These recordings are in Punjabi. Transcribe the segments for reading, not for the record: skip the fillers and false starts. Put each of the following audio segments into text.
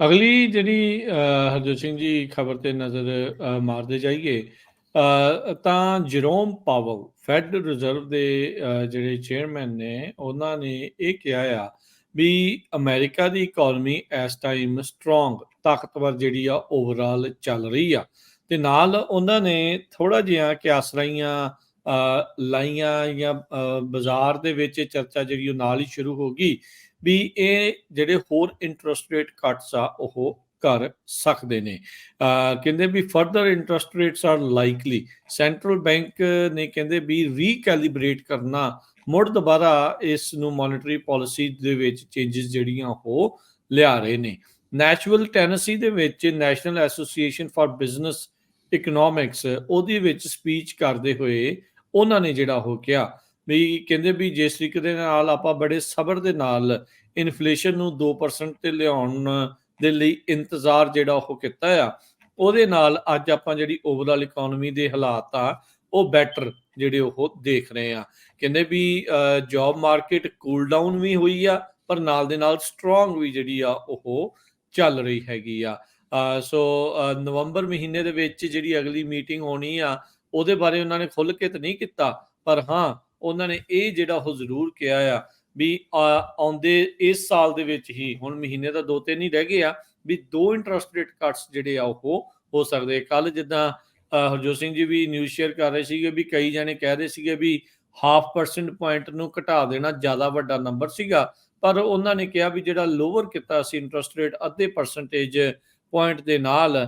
ਅਗਲੀ ਜਿਹੜੀ ਹਰਜੋਤ ਸਿੰਘ ਜੀ ਖਬਰ ਤੇ ਨਜ਼ਰ ਮਾਰਦੇ ਜਾਈਏ ਤਾਂ ਜਰੋਮ ਪਾਵਲ ਫੈਡ ਰਿਜ਼ਰਵ ਦੇ ਜਿਹੜੇ ਚੇਅਰਮੈਨ ਨੇ ਉਹਨਾਂ ਨੇ ਇਹ ਕਿਹਾ ਆ ਵੀ ਅਮਰੀਕਾ ਦੀ ਇਕਨੋਮੀ ਇਸ ਟਾਈਮ ਸਟਰੋਂਗ ਤਾਕਤਵਰ ਜਿਹੜੀ ਆ ਓਵਰਆਲ ਚੱਲ ਰਹੀ ਆ ਤੇ ਨਾਲ ਉਹਨਾਂ ਨੇ ਥੋੜਾ ਜਿਹਾ ਕਿਆਸਰਾਈਆਂ ਲਾਈਆਂ ਜਾਂ ਬਾਜ਼ਾਰ ਦੇ ਵਿੱਚ ਚਰਚਾ ਜਿਹੜੀ ਉਹ ਨਾਲ ਹੀ ਸ਼ੁਰੂ ਹੋ ਗਈ ਵੀ ਇਹ ਜਿਹੜੇ ਹੋਰ ਇੰਟਰਸਟ ਰੇਟ ਕੱਟਸ ਆ ਉਹ ਕਰ ਸਕਦੇ ਨੇ। ਕਹਿੰਦੇ ਵੀ further interest rates are likely central bank ਨੇ ਕਹਿੰਦੇ ਵੀ ਰੀਕੈਲੀਬ੍ਰੇਟ ਕਰਨਾ ਮੁੜ ਦੁਬਾਰਾ ਇਸ ਨੂੰ ਮੋਨਿਟਰੀ ਪਾਲਿਸੀ ਦੇ ਵਿੱਚ ਚੇਂਜਸ ਜਿਹੜੀਆਂ ਉਹ ਲਿਆ ਰਹੇ ਨੇ। ਨੈਸ਼ਨਲ ਟੈਨੇਸੀ ਦੇ ਵਿੱਚ national association for business economics ਉਹਦੇ ਵਿੱਚ ਸਪੀਚ ਕਰਦੇ ਹੋਏ ਉਹਨਾਂ ਨੇ ਜਿਹੜਾ ਉਹ ਕਿਹਾ ਵੀ ਕਹਿੰਦੇ ਵੀ ਜਿਸ ਤਰੀਕੇ ਦੇ ਨਾਲ ਆਪਾਂ ਬੜੇ ਸਬਰ ਦੇ ਨਾਲ ਇਨਫਲੇਸ਼ਨ ਨੂੰ 2% ਤੇ ਲਿਆਉਣ ਦੇ ਲਈ ਇੰਤਜ਼ਾਰ ਜਿਹੜਾ ਉਹ ਕੀਤਾ ਆ ਉਹਦੇ ਨਾਲ ਅੱਜ ਆਪਾਂ ਜਿਹੜੀ ਓਵਰਆਲ ਇਕਨੋਮੀ ਦੇ ਹਾਲਾਤ ਆ ਉਹ ਬੈਟਰ ਜਿਹੜੇ ਉਹ ਦੇਖ ਰਹੇ ਆ। ਕਹਿੰਦੇ ਵੀ ਜੌਬ ਮਾਰਕੀਟ ਕੂਲ ਡਾਊਨ ਵੀ ਹੋਈ ਆ ਪਰ ਨਾਲ ਦੇ ਨਾਲ ਸਟਰੋਂਗ ਵੀ ਜਿਹੜੀ ਆ ਉਹ ਚੱਲ ਰਹੀ ਹੈਗੀ ਆ। ਸੋ ਨਵੰਬਰ ਮਹੀਨੇ ਦੇ ਵਿੱਚ ਜਿਹੜੀ ਅਗਲੀ ਮੀਟਿੰਗ ਹੋਣੀ ਆ ਉਹਦੇ ਬਾਰੇ ਉਹਨਾਂ ਨੇ ਖੁੱਲ੍ਹ ਕੇ ਤਾਂ ਨਹੀਂ ਕੀਤਾ ਪਰ ਹਾਂ ਉਹਨਾਂ ਨੇ ਇਹ ਜਿਹੜਾ ਉਹ ਜ਼ਰੂਰ ਕਿਹਾ ਆ ਵੀ ਆਉਂਦੇ ਇਸ ਸਾਲ ਦੇ ਵਿੱਚ ਹੀ ਹੁਣ ਮਹੀਨੇ ਤਾਂ 2-3 ਹੀ ਰਹਿ ਗਏ ਆ ਵੀ 2 ਇੰਟਰਸਟ ਰੇਟ ਕੱਟਸ ਜਿਹੜੇ ਆ ਉਹ ਹੋ ਸਕਦੇ। ਕੱਲ ਜਿੱਦਾਂ ਹਰਜੋਤ ਸਿੰਘ ਜੀ ਵੀ ਨਿਊਜ਼ ਸ਼ੇਅਰ ਕਰ ਰਹੇ ਸੀਗੇ ਵੀ ਕਈ ਜਾਣੇ ਕਹਿ ਰਹੇ ਸੀਗੇ ਵੀ 0.5% ਪੁਆਇੰਟ ਨੂੰ ਘਟਾ ਦੇਣਾ ਜ਼ਿਆਦਾ ਵੱਡਾ ਨੰਬਰ ਸੀਗਾ ਪਰ ਉਹਨਾਂ ਨੇ ਕਿਹਾ ਵੀ ਜਿਹੜਾ ਲੋਅਰ ਕੀਤਾ ਸੀ ਇੰਟਰਸਟ ਰੇਟ ਅੱਧੇ ਪਰਸੈਂਟੇਜ ਪੁਆਇੰਟ ਦੇ ਨਾਲ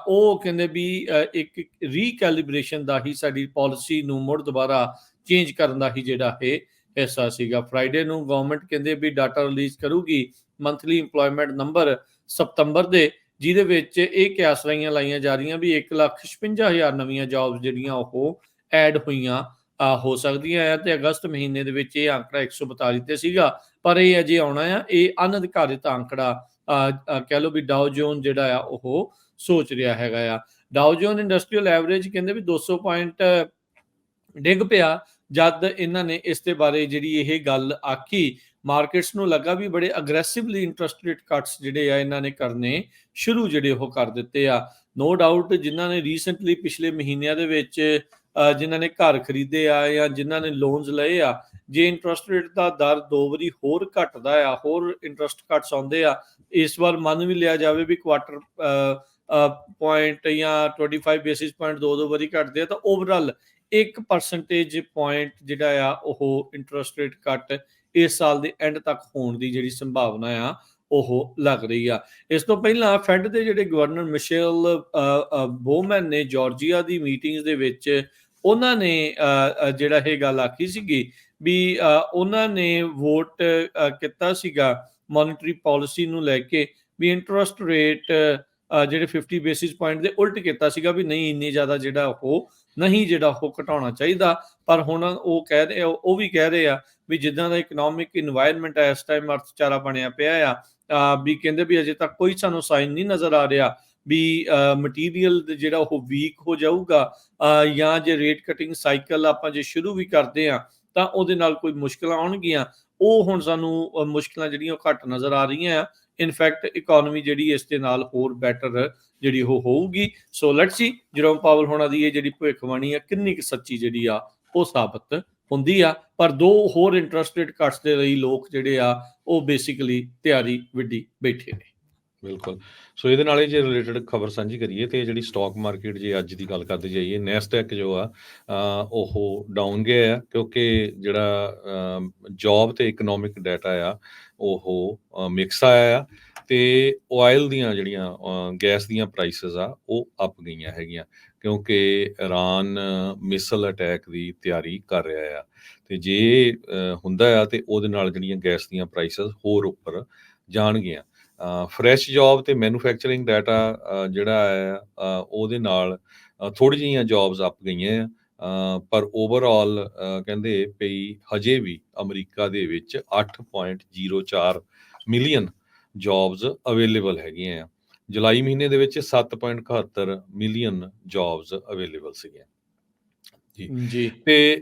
ਉਹ ਕਹਿੰਦੇ ਵੀ ਇੱਕ ਰੀਕੈਲੀਬ੍ਰੇਸ਼ਨ ਦਾ ਹੀ ਸਾਡੀ ਪਾਲਿਸੀ ਨੂੰ ਮੁੜ ਦੁਬਾਰਾ ਚੇਂਜ ਕਰਨ ਦਾ ਹੀ ਜਿਹੜਾ ਇਹ ਹਿੱਸਾ ਸੀਗਾ। ਫਰਾਈਡੇ ਨੂੰ ਗਵਰਨਮੈਂਟ ਕਹਿੰਦੇ ਵੀ ਡਾਟਾ ਰਿਲੀਜ਼ ਕਰੂਗੀ ਮੰਥਲੀ ਇੰਪਲੋਇਮੈਂਟ ਨੰਬਰ ਸਤੰਬਰ ਦੇ ਜਿਹਦੇ ਵਿੱਚ ਇਹ ਕਿਆਸਰਾਈਆਂ ਲਾਈਆਂ ਜਾ ਰਹੀਆਂ ਵੀ 1,56,000 ਨਵੀਆਂ ਜੌਬਸ ਜਿਹੜੀਆਂ ਉਹ ਐਡ ਹੋਈਆਂ ਹੋ ਸਕਦੀਆਂ ਆ ਤੇ ਅਗਸਤ ਮਹੀਨੇ ਦੇ ਵਿੱਚ ਇਹ ਅੰਕੜਾ 142 ਤੇ ਸੀਗਾ ਪਰ ਇਹ ਅਜੇ ਆਉਣਾ ਆ। ਇਹ ਅਨਅਧਿਕਾਰਿਤ ਅੰਕੜਾ ਕਹਿ ਲਓ ਵੀ ਡਾਓ ਜੋਨ ਜਿਹੜਾ ਆ ਉਹ ਸੋਚ ਰਿਹਾ ਹੈਗਾ ਆ। ਡਾਓ ਜੋਨ ਇੰਡਸਟਰੀਅਲ ਐਵਰੇਜ ਕਹਿੰਦੇ ਵੀ 200 ਪੁਆਇੰਟ ਡਿੱਗ ਪਿਆ ਜਦ ਇਹਨਾਂ ਨੇ ਇਸ ਦੇ ਬਾਰੇ ਜਿਹੜੀ ਇਹ ਗੱਲ ਆਖੀ ਮਾਰਕੀਟਸ ਨੂੰ ਲੱਗਾ ਵੀ ਬੜੇ ਅਗਰੈਸਿਵਲੀ ਇੰਟਰਸਟ ਰੇਟ ਕੱਟਸ ਜਿਹੜੇ ਆ ਇਹਨਾਂ ਨੇ ਕਰਨੇ ਸ਼ੁਰੂ ਜਿਹੜੇ ਉਹ ਕਰ ਦਿੱਤੇ ਆ। ਨੋ ਡਾਊਟ ਜਿਨ੍ਹਾਂ ਨੇ ਰੀਸੈਂਟਲੀ ਪਿਛਲੇ ਮਹੀਨਿਆਂ ਦੇ ਵਿੱਚ ਜਿਨ੍ਹਾਂ ਨੇ ਘਰ ਖਰੀਦੇ ਆ ਜਾਂ ਜਿਨ੍ਹਾਂ ਨੇ ਲੋਨਸ ਲਏ ਆ ਜੇ ਇੰਟਰਸਟ ਰੇਟ ਦਾ ਦਰ 2 ਵਾਰੀ ਹੋਰ ਘਟਦਾ ਆ ਹੋਰ ਇੰਟਰਸਟ ਕੱਟਸ ਆਉਂਦੇ ਆ ਇਸ ਵਾਰ ਮੰਨ ਵੀ ਲਿਆ ਜਾਵੇ ਵੀ ਕੁਆਟਰ ਪੁਆਇੰਟ ਜਾਂ 25 ਬੇਸਿਸ ਪੁਆਇੰਟ 2 ਵਾਰੀ ਘਟਦੇ ਆ ਤਾਂ ਓਵਰਆਲ 1% ਪੁਆਇੰਟ ਜਿਹੜਾ ਆ ਉਹ ਇੰਟਰਸਟ ਰੇਟ ਕੱਟ ਇਸ ਸਾਲ ਦੇ ਐਂਡ ਤੱਕ ਹੋਣ ਦੀ ਜਿਹੜੀ ਸੰਭਾਵਨਾ ਆ ਉਹ ਲੱਗ ਰਹੀ ਆ। ਇਸ ਤੋਂ ਪਹਿਲਾਂ ਫੈਡ ਦੇ ਜਿਹੜੇ ਗਵਰਨਰ ਮਿਸ਼ੇਲ ਬੋਮੈਨ ਨੇ ਜਾਰਜੀਆ ਦੀ ਮੀਟਿੰਗਸ ਦੇ ਵਿੱਚ ਉਹਨਾਂ ਨੇ ਜਿਹੜਾ ਇਹ ਗੱਲ ਆਖੀ ਸੀਗੀ ਵੀ ਉਹਨਾਂ ਨੇ ਵੋਟ ਕੀਤਾ ਸੀਗਾ ਮੋਨਿਟਰੀ ਪਾਲਿਸੀ ਨੂੰ ਲੈ ਕੇ ਵੀ ਇੰਟਰਸਟ ਰੇਟ ਜਿਹੜੇ 50 ਬੇਸਿਸ ਪੁਆਇੰਟ ਦੇ ਉਲਟ ਕੀਤਾ ਸੀਗਾ ਵੀ ਨਹੀਂ ਇੰਨੀ ਜ਼ਿਆਦਾ ਜਿਹੜਾ ਉਹ ਨਹੀਂ ਜਿਹੜਾ ਉਹ ਘਟਾਉਣਾ ਚਾਹੀਦਾ ਪਰ ਹੁਣ ਉਹ ਕਹਿ ਰਹੇ ਉਹ ਵੀ ਕਹਿ ਰਹੇ ਆ ਵੀ ਜਿੱਦਾਂ ਦਾ ਇਕਨੋਮਿਕ ਇਨਵਾਇਰਨਮੈਂਟ ਇਸ ਟਾਈਮ ਅਰਥਚਾਰਾ ਬਣਿਆ ਪਿਆ ਆ ਵੀ ਕਹਿੰਦੇ ਵੀ ਅਜੇ ਤੱਕ ਕੋਈ ਸਾਨੂੰ ਸਾਈਨ ਨਹੀਂ ਨਜ਼ਰ ਆ ਰਿਹਾ ਵੀ ਮਟੀਰੀਅਲ ਜਿਹੜਾ ਉਹ ਵੀਕ ਹੋ ਜਾਊਗਾ ਜਾਂ ਜੇ ਰੇਟ ਕਟਿੰਗ ਸਾਈਕਲ ਆਪਾਂ ਜੇ ਸ਼ੁਰੂ ਵੀ ਕਰਦੇ ਆ ਤਾਂ ਉਹਦੇ ਨਾਲ ਕੋਈ ਮੁਸ਼ਕਲਾਂ ਆਉਣਗੀਆਂ ਉਹ ਹੁਣ ਸਾਨੂੰ ਮੁਸ਼ਕਲਾਂ ਜਿਹੜੀਆਂ ਉਹ ਘੱਟ ਨਜ਼ਰ ਆ ਰਹੀਆਂ ਆ। ਇਨਫੈਕਟ ਇਕਨੋਮੀ ਜਿਹੜੀ ਇਸ ਦੇ ਨਾਲ ਹੋਰ ਬੈਟਰ ਜਿਹੜੀ ਉਹ ਹੋਊਗੀ। So let's see Jerome Powell ਹੋਣਾ ਦੀ ਇਹ ਜਿਹੜੀ ਭਵਿੱਖਬਾਣੀ ਆ ਕਿੰਨੀ ਕੁ ਸੱਚੀ ਜਿਹੜੀ ਆ ਉਹ ਸਾਬਤ ਹੁੰਦੀ ਆ ਪਰ 2 ਹੋਰ ਇੰਟਰਸਟ ਰੇਟ ਕੱਟਸ ਦੇ ਲਈ ਲੋਕ ਜਿਹੜੇ ਆ ਉਹ ਬੇਸਿਕਲੀ ਤਿਆਰੀ ਵਿੱਢੀ ਬੈਠੇ ਨੇ। ਬਿਲਕੁਲ। ਸੋ ਇਹਦੇ ਨਾਲ ਜੇ ਰਿਲੇਟਡ ਖਬਰ ਸਾਂਝੀ ਕਰੀਏ ਤੇ ਜਿਹੜੀ ਸਟਾਕ ਮਾਰਕੀਟ ਜੇ ਅੱਜ ਦੀ ਗੱਲ ਕਰਦੇ ਜਾਈਏ ਨੈਸਡੈਕ ਜੋ ਆ ਉਹ ਡਾਊਨ ਗਿਆ ਆ ਕਿਉਂਕਿ ਜਿਹੜਾ ਜੌਬ ਤੇ ਇਕਨੋਮਿਕ ਡਾਟਾ ਆ ਉਹ ਮਿਕਸ ਆਇਆ ਆ ਤੇ ਆਇਲ ਦੀਆਂ ਜਿਹੜੀਆਂ ਗੈਸ ਦੀਆਂ ਪ੍ਰਾਈਸਿਸ ਆ ਉਹ ਅਪ ਗਈਆਂ ਹੈਗੀਆਂ ਕਿਉਂਕਿ ਇਰਾਨ ਮਿਸਲ ਅਟੈਕ ਦੀ ਤਿਆਰੀ ਕਰ ਰਿਹਾ ਆ ਤੇ ਜੇ ਹੁੰਦਾ ਆ ਤੇ ਉਹਦੇ ਨਾਲ ਜਿਹੜੀਆਂ ਗੈਸ ਦੀਆਂ ਪ੍ਰਾਈਸਿਸ ਹੋਰ ਉੱਪਰ ਜਾਣਗੀਆਂ। ਫਰੈਸ਼ ਜੌਬ ਤੇ ਮੈਨੂਫੈਕਚਰਿੰਗ ਡਾਟਾ ਜਿਹੜਾ ਹੈ ਉਹਦੇ ਨਾਲ ਥੋੜ੍ਹੀ ਜਿਹੀਆਂ ਜੌਬਸ ਅਪ ਗਈਆਂ ਪਰ ਓਵਰਆਲ ਕਹਿੰਦੇ ਪਈ ਹਜੇ ਵੀ ਅਮਰੀਕਾ ਦੇ ਵਿੱਚ 8.04 ਮਿਲੀਅਨ ਜੌਬਸ ਅਵੇਲੇਬਲ ਹੈਗੀਆਂ ਆ। ਜੁਲਾਈ ਮਹੀਨੇ ਦੇ ਵਿੱਚ 7.71 ਮਿਲੀਅਨ ਜੌਬਸ ਅਵੇਲੇਬਲ ਸੀਗੀਆਂ ਜੀ ਤੇ